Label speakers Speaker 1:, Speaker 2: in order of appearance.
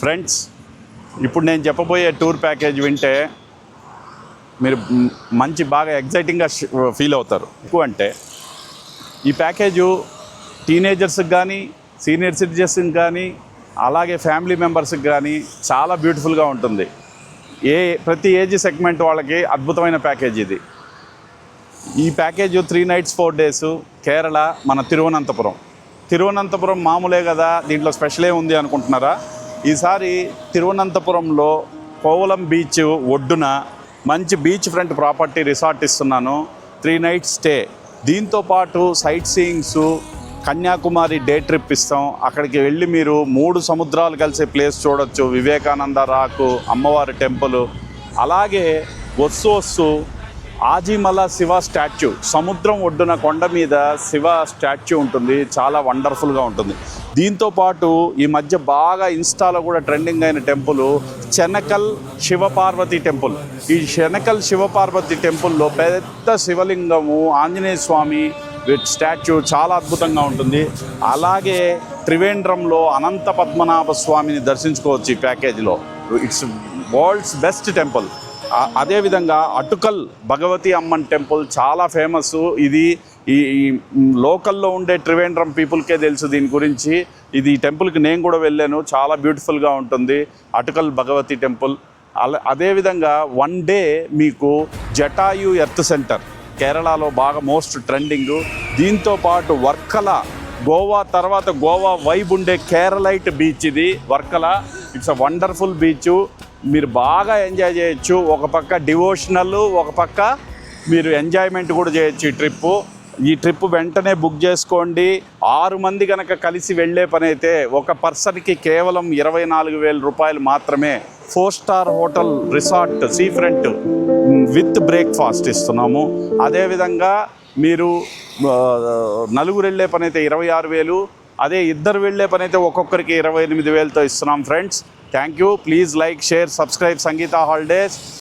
Speaker 1: Friends, ఇప్పుడు నేను చెప్పబోయే టూర్ ప్యాకేజ్ వింటే మీరు బాగా ఎగ్జైటింగ్గా ఫీల్ అవుతారు. ఎక్కువ అంటే ఈ ప్యాకేజు టీనేజర్స్కి కానీ, సీనియర్ సిటిజన్స్కి కానీ, అలాగే ఫ్యామిలీ మెంబర్స్కి కానీ చాలా బ్యూటిఫుల్గా ఉంటుంది. ప్రతి ఏజ్ సెగ్మెంట్ వాళ్ళకి అద్భుతమైన ప్యాకేజ్ ఇది. ఈ ప్యాకేజు 3 nights 4 days కేరళ, మన తిరువనంతపురం మామూలే కదా, దీంట్లో స్పెషల్ ఏముంది అనుకుంటున్నారా? ఈసారి తిరువనంతపురంలో కోవలం బీచ్ ఒడ్డున మంచి బీచ్ ఫ్రంట్ ప్రాపర్టీ రిసార్ట్ ఇస్తున్నాను. 3 nights స్టే, దీంతోపాటు sightseeings, Kanyakumari day trip ఇస్తాం. అక్కడికి వెళ్ళి మీరు 3 సముద్రాలు కలిసే ప్లేస్ చూడొచ్చు. వివేకానంద రాకు, అమ్మవారి టెంపుల్, అలాగే వస్తు ఆజిమల శివ స్టాచ్యూ, సముద్రం ఒడ్డున కొండ మీద శివ స్టాచ్యూ ఉంటుంది, చాలా వండర్ఫుల్గా ఉంటుంది. దీంతోపాటు ఈ మధ్య బాగా ఇన్స్టాలో కూడా ట్రెండింగ్ అయిన టెంపుల్ చెనకల్ శివపార్వతి టెంపుల్. ఈ చెనకల్ శివపార్వతి టెంపుల్లో పెద్ద శివలింగము, ఆంజనేయ స్వామి స్టాచ్యూ చాలా అద్భుతంగా ఉంటుంది. అలాగే త్రివేంద్రంలో అనంత పద్మనాభ స్వామిని దర్శించుకోవచ్చు ఈ ప్యాకేజీలో. It's world's best temple. అదేవిధంగా అటుకల్ భగవతి అమ్మన్ టెంపుల్ చాలా ఫేమస్. ఇది ఈ లోకల్లో ఉండే త్రివేంద్రం పీపుల్కే తెలుసు దీని గురించి. ఈ టెంపుల్కి నేను కూడా వెళ్ళాను, చాలా బ్యూటిఫుల్గా ఉంటుంది అటుకల్ భగవతి టెంపుల్. అదేవిధంగా 1 day మీకు జటాయు ఎర్త్ సెంటర్, కేరళలో బాగా మోస్ట్ ట్రెండింగ్. దీంతోపాటు వర్కల, గోవా తర్వాత గోవా వైబ్ ఉండే కేరళైట్ బీచ్ ఇది వర్కల. ఇట్స్ అ వండర్ఫుల్ బీచ్, మీరు బాగా ఎంజాయ్ చేయొచ్చు. ఒక పక్క డివోషనల్, ఒక పక్క మీరు ఎంజాయ్మెంట్ కూడా చేయొచ్చు. ఈ ట్రిప్ వెంటనే బుక్ చేసుకోండి. 6 మంది కనుక కలిసి వెళ్ళే పని అయితే ఒక పర్సన్కి కేవలం 24,000 రూపాయలు మాత్రమే. 4-star hotel resort see front with breakfast ఇస్తున్నాము. అదేవిధంగా మీరు 4 వెళ్ళే పని అయితే 26,000, అదే 2 వెళ్ళే పని అయితే ఒక్కొక్కరికి 28,000తో ఇస్తున్నాం. Friends, thank you. Please like, share, subscribe Sangeetha holidays.